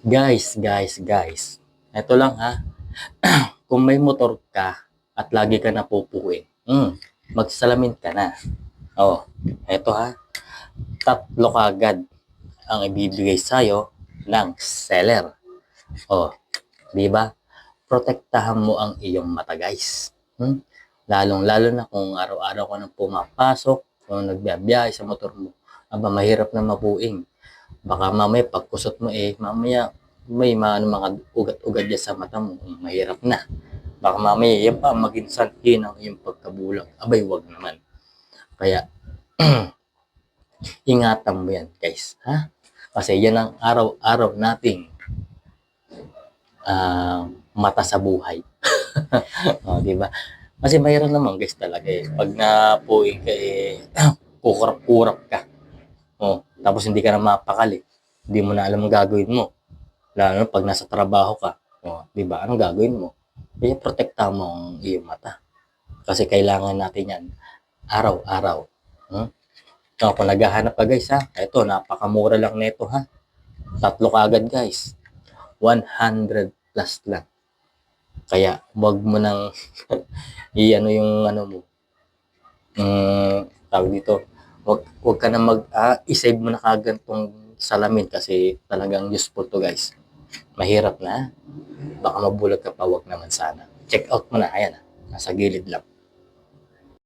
Guys. Ito lang ha. Kung may motor ka at lagi ka napupuwi, magsalamin ka na. Oh, eto ha. Tatlo kagad ang ibibigay sa'yo ng seller. Oh, di ba? Protektahan mo ang iyong mata, guys. Lalong-lalo na kung araw-araw ka nang pumapasok, kung nagbiyahe sa motor mo, mahirap na mabuing. Baka mamaya pagkusot mo mamaya may mga ugat-ugat dyan sa mata mo, mahirap na. Baka mamaya yan pa maging sanhi ng iyong pagkabulag. Abay, wag naman. Kaya, ingatan mo yan, guys. Ha? Kasi yan ang araw-araw nating mata sa buhay. O, di ba? Kasi mayroon naman, guys, talaga Pag napuing ka, kukurap-kurap ka. Tapos hindi ka na mapakali. Hindi mo na alam ang gagawin mo. Lalo na pag nasa trabaho ka. Di ba? Anong gagawin mo? Protektahan mo ang iyong mata. Kasi kailangan natin yan araw-araw. Kung naghahanap ka, guys, ha? Ito, napakamura lang nito, ha? Tatlo kagad, guys. 100 plus lang. Kaya, wag mo nang i-ano yung ano mo. Tawag dito. Wag ka na i-save mo na kagad tong salamin kasi talagang useful to, guys. Mahirap na. Baka mabulag ka pa, wag naman sana. Check out mo na. Ayan, nasa gilid lang.